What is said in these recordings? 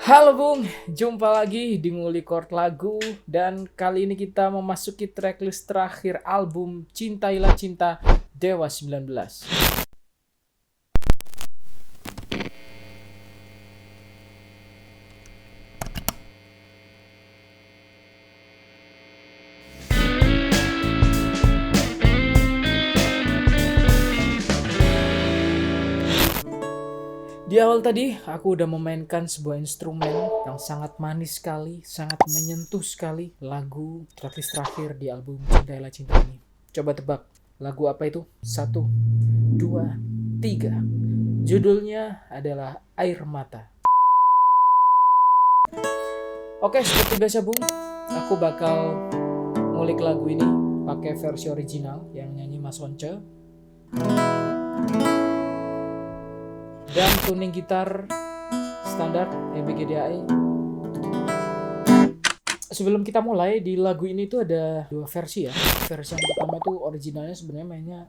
Halo Bung, jumpa lagi di Nguli Chord Lagu. Dan kali ini kita memasuki tracklist terakhir album Cintailah Cinta Dewa 19. Di awal tadi aku udah memainkan sebuah instrumen yang sangat manis sekali, sangat menyentuh sekali, lagu tracklist terakhir di album Cintailah Cinta ini. Coba tebak, lagu apa itu? 1, 2, 3. Judulnya adalah Air Mata. Oke, seperti biasa Bung, aku bakal ngulik lagu ini pakai versi original yang nyanyi Mas Once. Dan tuning gitar standar EBGDAE. Sebelum kita mulai, di lagu ini tuh ada dua versi ya. Versi yang pertama tuh originalnya sebenarnya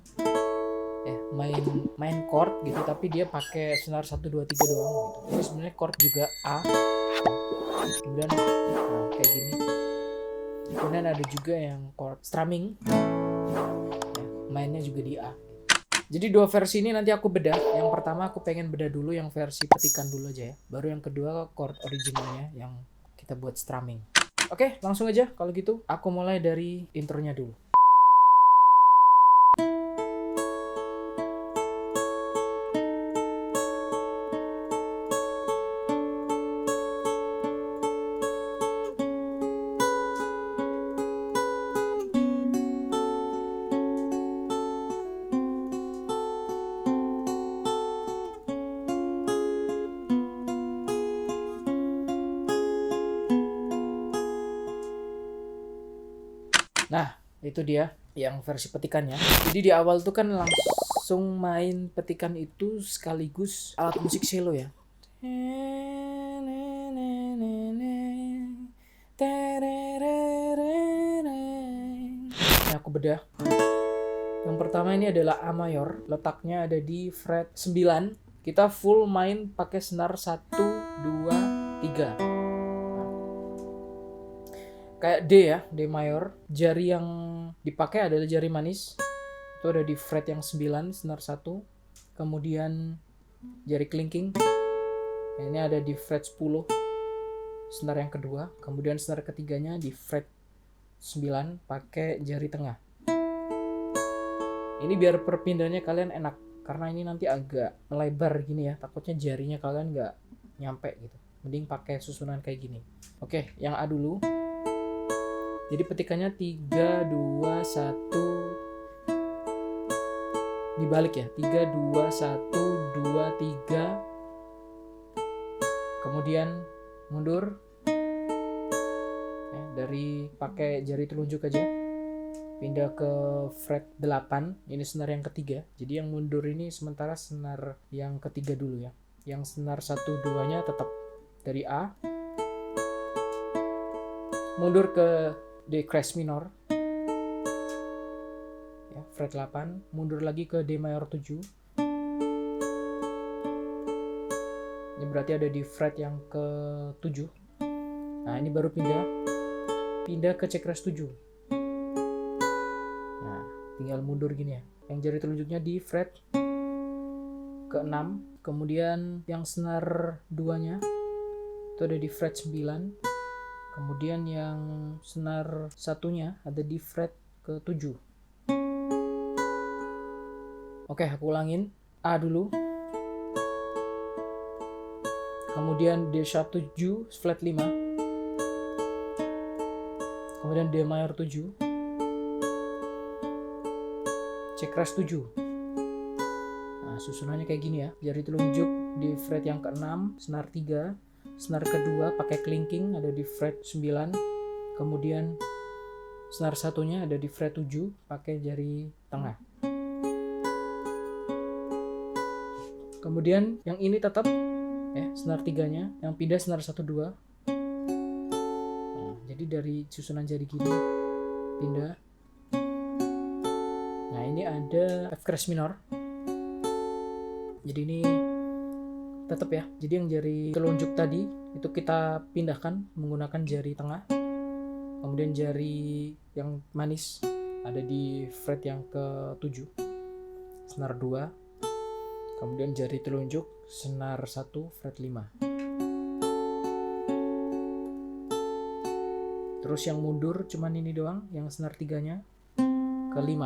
main chord gitu, tapi dia pakai senar 1 2 3 doang gitu. Ini sebenarnya chord juga A. Kemudian kayak gini. Kemudian ada juga yang chord strumming. Mainnya juga di A. Jadi dua versi ini nanti aku bedah. Yang pertama aku pengen bedah dulu yang versi petikan dulu aja ya. Baru yang kedua chord originalnya yang kita buat strumming. Oke, langsung aja kalau gitu. Aku mulai dari intronya dulu. Nah, itu dia yang versi petikannya. Jadi di awal tuh kan langsung main petikan itu sekaligus alat musik cello ya. Nah, aku bedah. Yang pertama ini adalah A mayor, letaknya ada di fret 9. Kita full main pakai senar 1 2 3. Kayak D ya, D mayor. Jari yang dipakai adalah jari manis. Itu ada di fret yang 9, senar 1. Kemudian jari kelingking. Ini ada di fret 10, senar yang kedua. Kemudian senar ketiganya di fret 9 pakai jari tengah. Ini biar perpindahannya kalian enak, karena ini nanti agak melebar gini ya. Takutnya jarinya kalian nggak nyampe gitu. Mending pakai susunan kayak gini. Oke, yang A dulu. Jadi petikannya 3 2 1. Dibalik ya. 3 2 1 2 3. Kemudian mundur. Dari pakai jari telunjuk aja. Pindah ke fret 8. Ini senar yang ketiga. Jadi yang mundur ini sementara senar yang ketiga dulu ya. Yang senar 1 2-nya tetap dari A. Mundur ke D crash minor ya, fret 8, mundur lagi ke D mayor 7. Ini berarti ada di fret yang ke 7. Nah, ini baru pindah ke C crash 7. Nah, tinggal mundur gini ya. Yang jari telunjuknya di fret ke 6. Kemudian yang senar 2-nya itu ada di fret 9. Kemudian yang senar satunya ada di fret ke 7. Oke, aku ulangin. A dulu. Kemudian D sharp 7, flat 5. Kemudian D mayor 7. C crash 7. Nah, susunannya kayak gini ya. Jari telunjuk di fret yang ke-6, senar 3. Senar kedua pakai kelingking ada di fret 9. Kemudian senar satunya ada di fret 7 pakai jari tengah. Kemudian yang ini tetap senar 3-nya, yang pindah senar 1 2. Nah, jadi dari susunan jari gini pindah. Nah, ini ada F crash minor. Jadi ini tetap ya. Jadi yang jari telunjuk tadi itu kita pindahkan menggunakan jari tengah. Kemudian jari yang manis ada di fret yang ke-7, senar 2. Kemudian jari telunjuk senar 1 fret 5. Terus yang mundur cuman ini doang, yang senar 3-nya ke-5.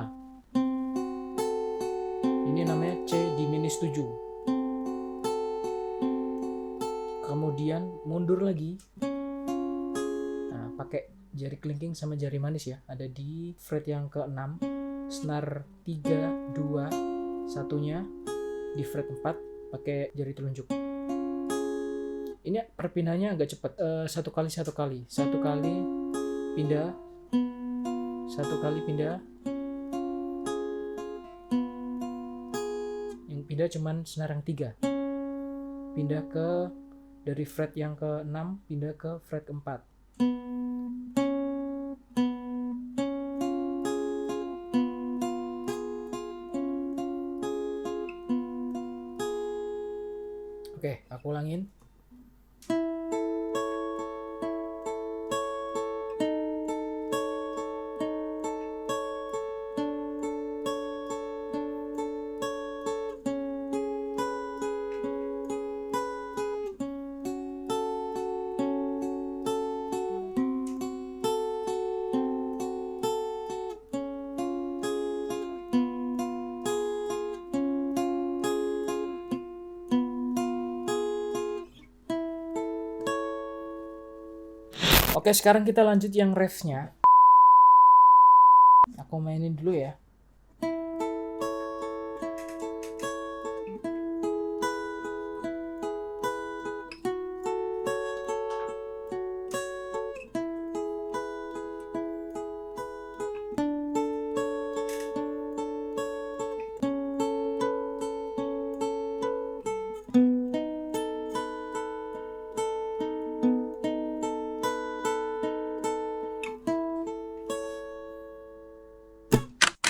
Ini namanya C diminis 7. Kemudian mundur lagi. Nah, pakai jari kelingking sama jari manis ya, ada di fret yang ke-6, senar 3, 2, satunya di fret 4 pakai jari telunjuk. Ini perpindahannya agak cepat, satu kali pindah, satu kali pindah. Yang pindah cuman senar yang 3, pindah ke dari fret yang ke-6 pindah ke fret ke-4. Oke, aku ulangin. Oke, sekarang kita lanjut yang refnya. Aku mainin dulu ya.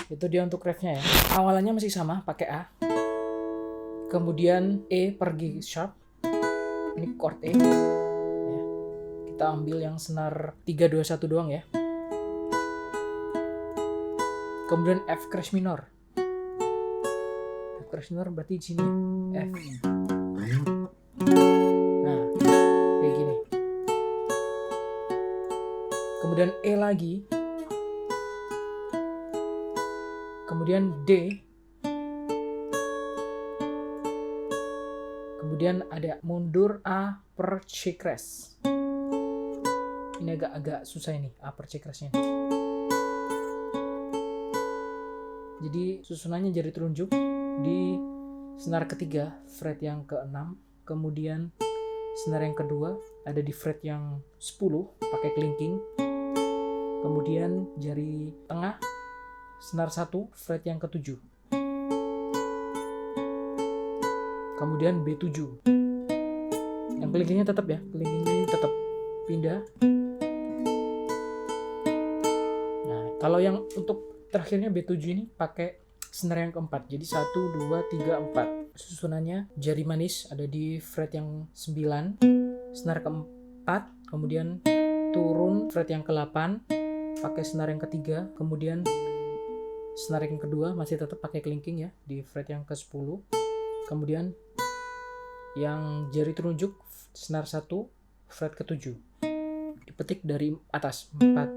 Itu dia untuk refnya ya. Awalannya masih sama, pakai A. Kemudian E per G sharp. Ini chord E. Ya. Kita ambil yang senar 321 doang ya. Kemudian F crash minor. F crash minor berarti di sini F. Nah, kayak gini. Kemudian E lagi. Kemudian D, kemudian ada mundur A per C crash. Ini agak susah ini A per C crashnya. Jadi susunannya jari telunjuk di senar ketiga fret yang ke-6, kemudian senar yang kedua ada di fret yang 10 pakai kelingking, kemudian jari tengah senar 1 fret yang ke-7, kemudian B7. Yang kelingkingnya tetap ya, kelingkingnya tetap pindah. Nah, kalau yang untuk terakhirnya B7 ini pakai senar yang keempat, jadi 1, 2, 3, 4. Susunannya jari manis ada di fret yang 9, senar keempat, kemudian turun fret yang ke-8 pakai senar yang ketiga, kemudian senar yang kedua masih tetap pakai kelingking ya di fret yang ke-10. Kemudian yang jari telunjuk senar 1 fret ke-7. Dipetik dari atas 4.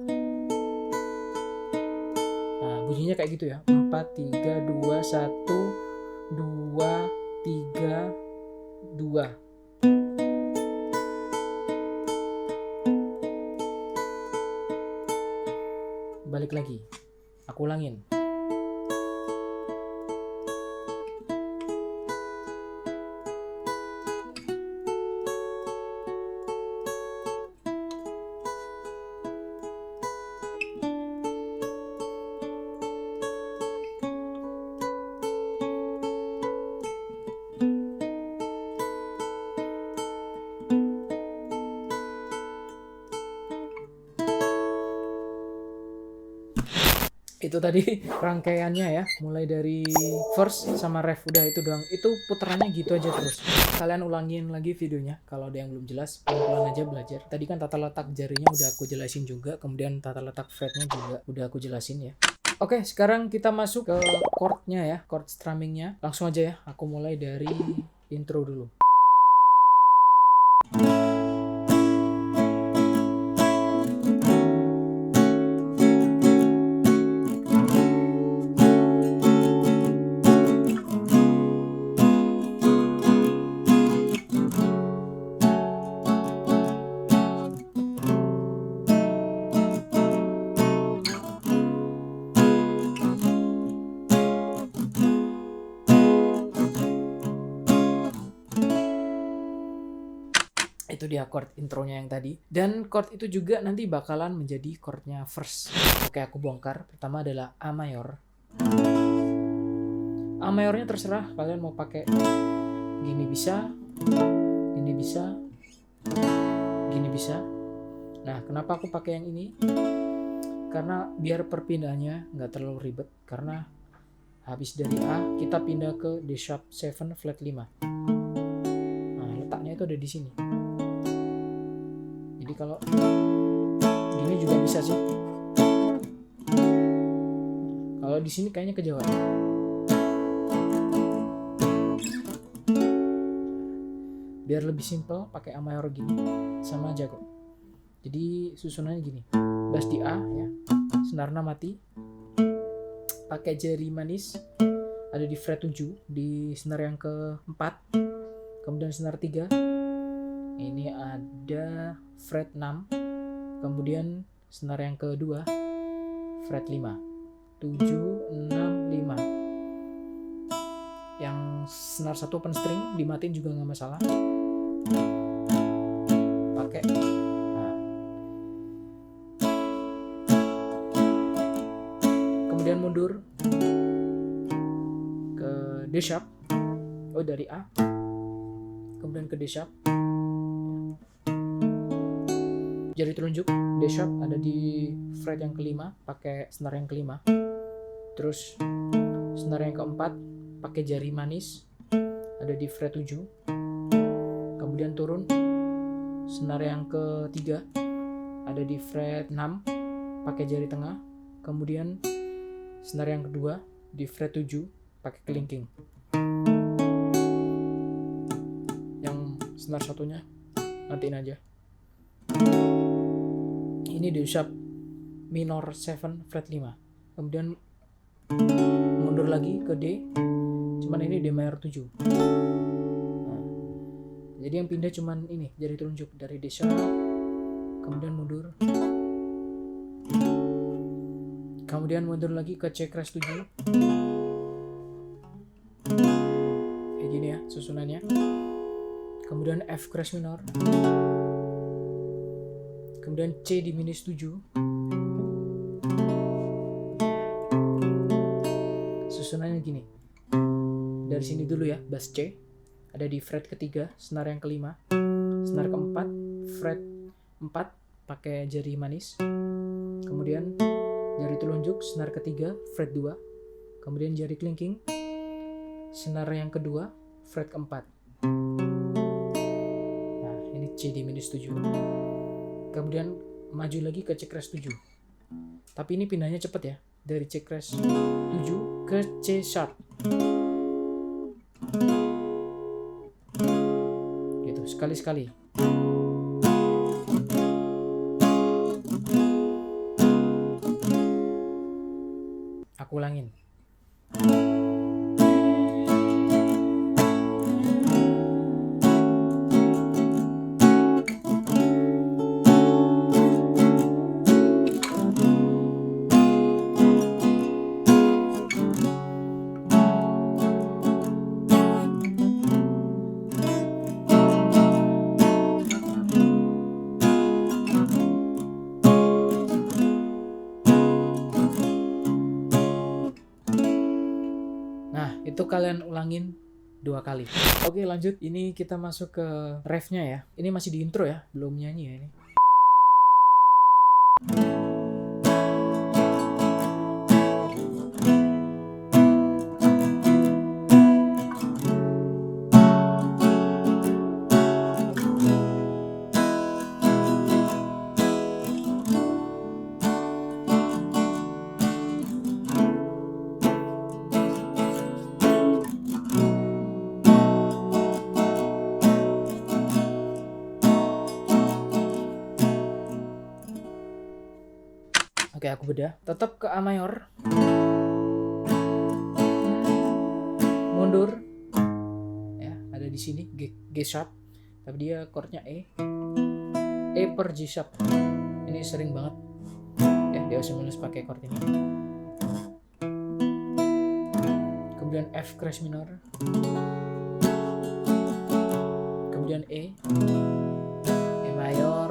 Nah, bunyinya kayak gitu ya. 4 3 2 1 2 3 2. Balik lagi. Aku ulangin. Itu tadi rangkaiannya ya, mulai dari first sama ref, udah itu doang. Itu putarannya gitu aja terus. Kalian ulangin lagi videonya kalau ada yang belum jelas, pelan-pelan aja belajar. Tadi kan tata letak jarinya udah aku jelasin juga, kemudian tata letak fretnya juga udah aku jelasin ya. Oke, sekarang kita masuk ke chordnya ya, chord strummingnya. Langsung aja ya, aku mulai dari intro dulu. Itu dia chord intronya yang tadi, dan chord itu juga nanti bakalan menjadi chordnya first. Oke, aku bongkar. Pertama adalah A mayor. A mayornya terserah kalian mau pakai gini bisa, gini bisa, gini bisa. Nah, kenapa aku pakai yang ini? Karena biar perpindahannya nggak terlalu ribet, karena habis dari A kita pindah ke D sharp 7 flat 5. Nah, letaknya itu ada di sini. Jadi kalau gini juga bisa sih. Kalau di sini kayaknya kejauhan. Biar lebih simple pakai A mayor gini, sama aja kok. Jadi susunannya gini. Bass di A ya. Senarnya mati. Pakai jari manis ada di fret 7 di senar yang keempat. Kemudian senar 3. Ini ada fret 6, kemudian senar yang kedua fret 5, 7, 6, 5. Yang senar 1 open string dimatiin juga nggak masalah, pakai. Nah, kemudian mundur ke D sharp, dari A kemudian ke D sharp. Jari telunjuk D sharp ada di fret yang kelima, pakai senar yang kelima. Terus senar yang keempat pakai jari manis ada di fret 7. Kemudian turun senar yang ketiga ada di fret 6 pakai jari tengah. Kemudian senar yang kedua di fret 7 pakai kelingking. Yang senar satunya nantiin aja. Ini D sharp minor 7 fret 5. Kemudian mundur lagi ke D, cuman ini D mayor 7. Nah, jadi yang pindah cuman ini, jari telunjuk dari D sharp, kemudian mundur, kemudian mundur lagi ke C crash 7. Kayak gini ya susunannya. Kemudian F crash minor, kemudian C diminis 7. Susunannya gini. Dari sini dulu ya, bass C ada di fret ketiga, senar yang kelima, senar keempat, fret 4 pakai jari manis. Kemudian jari telunjuk senar ketiga, fret 2. Kemudian jari kelingking senar yang kedua, fret keempat. Nah, ini C diminis 7. Kemudian maju lagi ke C crash 7. Tapi ini pindahnya cepet ya. Dari C crash 7 ke C sharp. Gitu, sekali-sekali. Aku ulangin. Itu kalian ulangin 2 kali. Oke, lanjut. Ini kita masuk ke refnya ya. Ini masih di intro ya, belum nyanyi ya ini. Oke, aku bedah. Tetap ke A mayor. Mundur. Ya, ada di sini G sharp. Tapi dia chordnya E. E per G sharp. Ini sering banget. Ya, dia harus pakai chord ini. Kemudian F crash minor. Kemudian E mayor,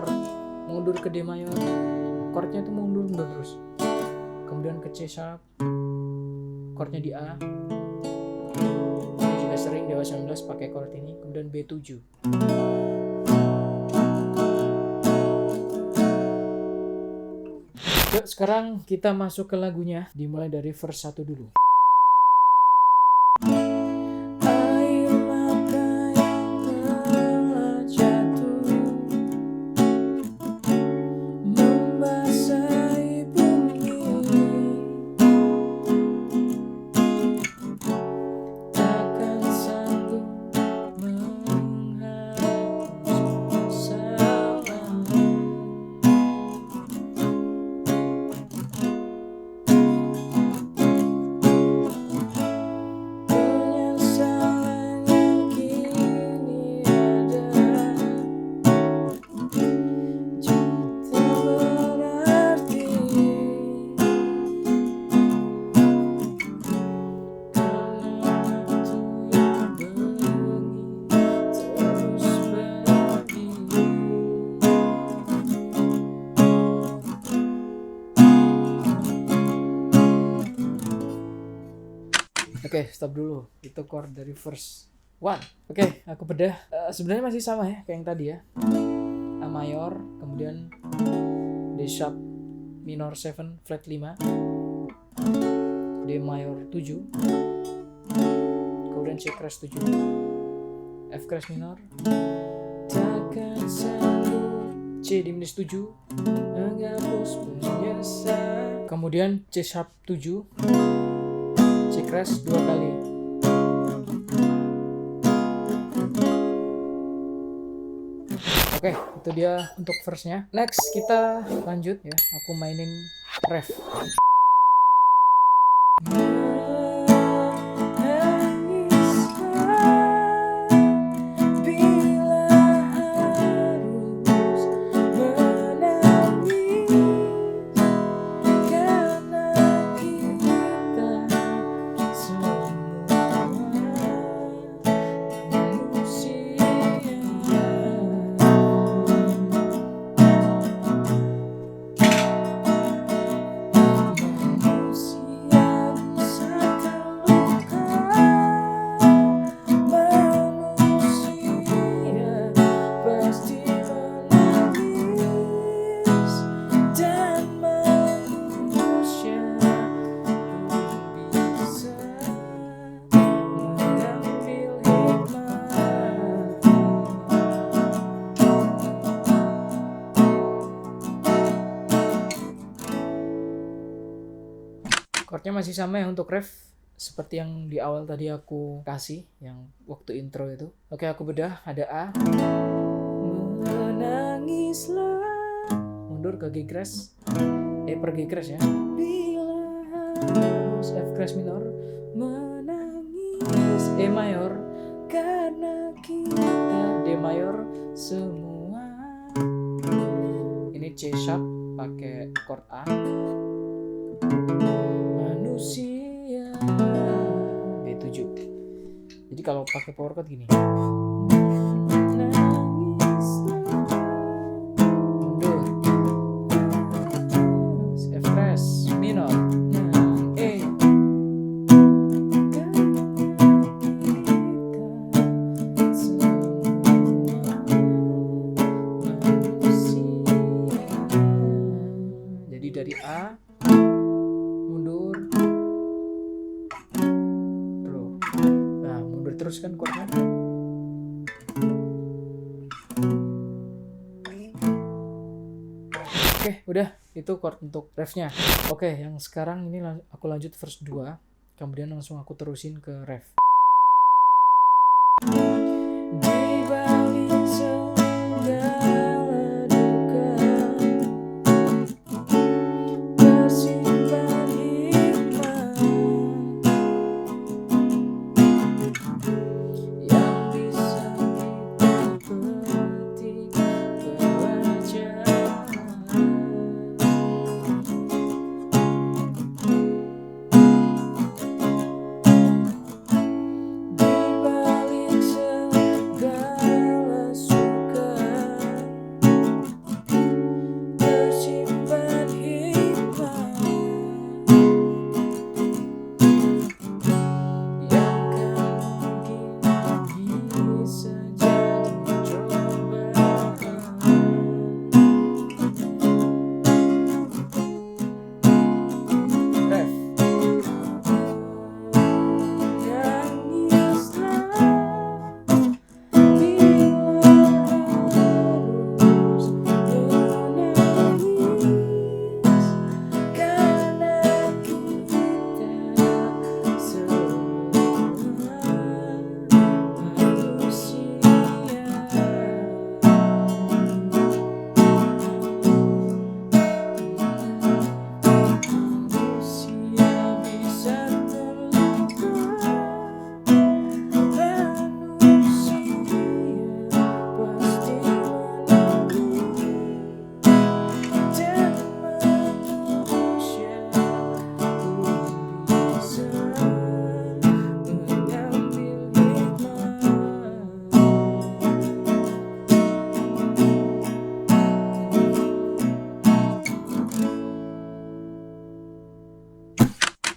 mundur ke D mayor, chordnya tuh mundur terus. Kemudian ke C sharp, chordnya di A. Ini juga sering Dewa 19 pakai chord ini. Kemudian B7. Yuk, sekarang kita masuk ke lagunya, dimulai dari verse 1 dulu. Oke, stop dulu. Itu chord dari verse 1. Oke, aku bedah. Sebenarnya masih sama ya kayak yang tadi ya. A mayor, kemudian D sharp minor 7 flat 5, D mayor 7, kemudian C crash 7, F crash minor, takkan sanggup, C diminis 7, menghapus penyesal, kemudian C sharp 7, C crash 2 kali. Oke, itu dia untuk verse-nya. Next kita lanjut ya. Aku mainin ref. Chordnya masih sama ya untuk ref, seperti yang di awal tadi aku kasih, yang waktu intro itu. Oke, aku bedah. Ada A, menangislah, mundur ke G crash, E per G crash ya, terus F crash minor, menangis, E mayor, karena kita, D mayor semua. Ini C sharp pakai chord A, manusia, B7. Jadi kalau pakai power chord gini, mundur, F crash minor, E, jadi dari A mundur terus. Nah, mundur terus kan chordnya. Oke, udah. Itu chord untuk refnya. Oke, yang sekarang ini aku lanjut verse 2. Kemudian langsung aku terusin ke ref. Di balik segala duka,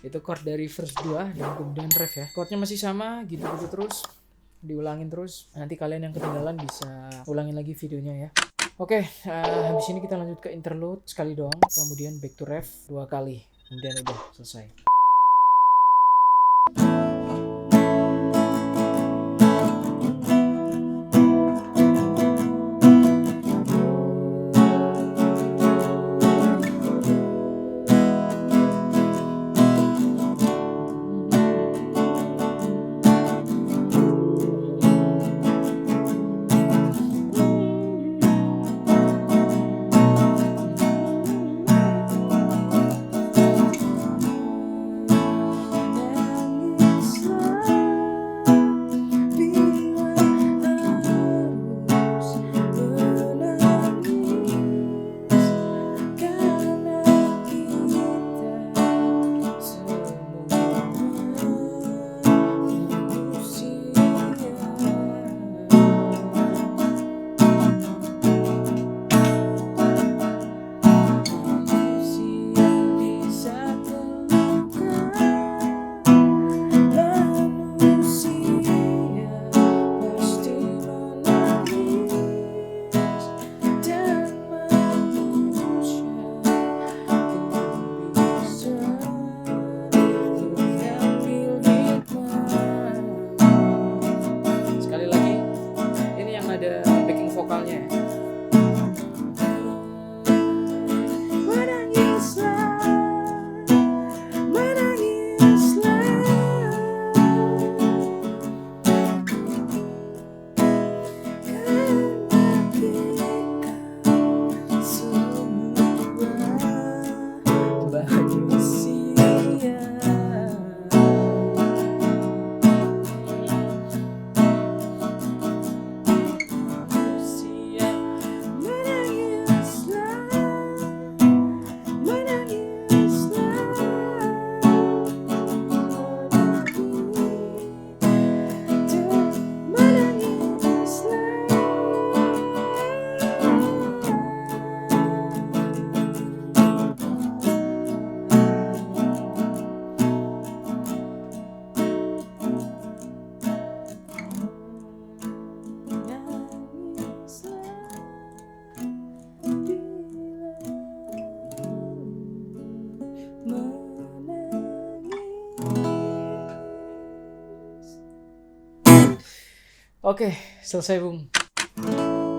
Itu chord dari verse 2 dan kemudian ref ya. Chordnya masih sama, gitu-gitu terus. Diulangin terus. Nanti kalian yang ketinggalan bisa ulangin lagi videonya ya. Oke, habis ini kita lanjut ke interlude sekali doang, kemudian back to ref 2 kali. Kemudian udah selesai. Oke, selesai Bung.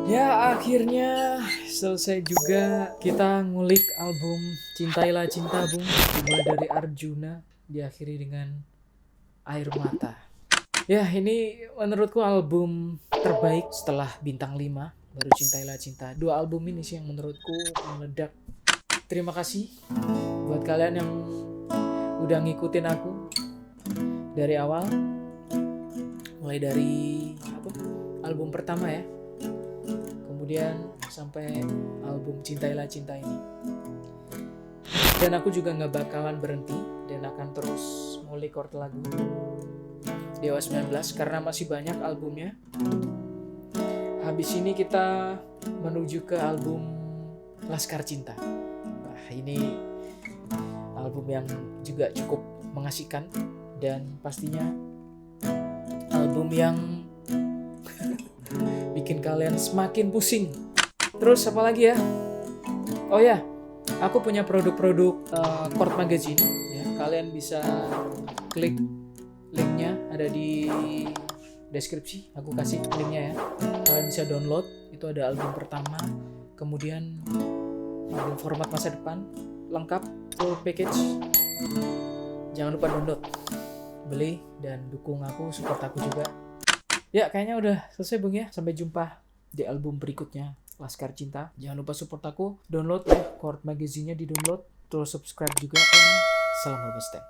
Ya akhirnya selesai juga kita ngulik album Cintailah Cinta Bung. Dimulai dari Arjuna, diakhiri dengan Air Mata. Ya ini menurutku album terbaik setelah Bintang 5, baru Cintailah Cinta. 2 album ini sih yang menurutku meledak. Terima kasih buat kalian yang udah ngikutin aku dari awal. Mulai dari album pertama ya, kemudian sampai album Cintailah Cinta ini. Dan aku juga gak bakalan berhenti dan akan terus ngulik chord lagu Dewa 19 karena masih banyak albumnya. Habis ini kita menuju ke album Laskar Cinta. Wah, ini album yang juga cukup mengasihkan dan pastinya album yang bikin kalian semakin pusing. Terus apa lagi ya? Oh ya, aku punya produk-produk Chord Magazine ya. Kalian bisa klik linknya ada di deskripsi. Aku kasih linknya ya. Kalian bisa download. Itu ada album pertama, kemudian album format masa depan, lengkap full package. Jangan lupa download, beli dan dukung aku, support aku juga. Ya kayaknya udah selesai Bung ya. Sampai jumpa di album berikutnya Laskar Cinta. Jangan lupa support aku, download ya Chord Magazine-nya, di download, terus subscribe juga, dan salam Robustan.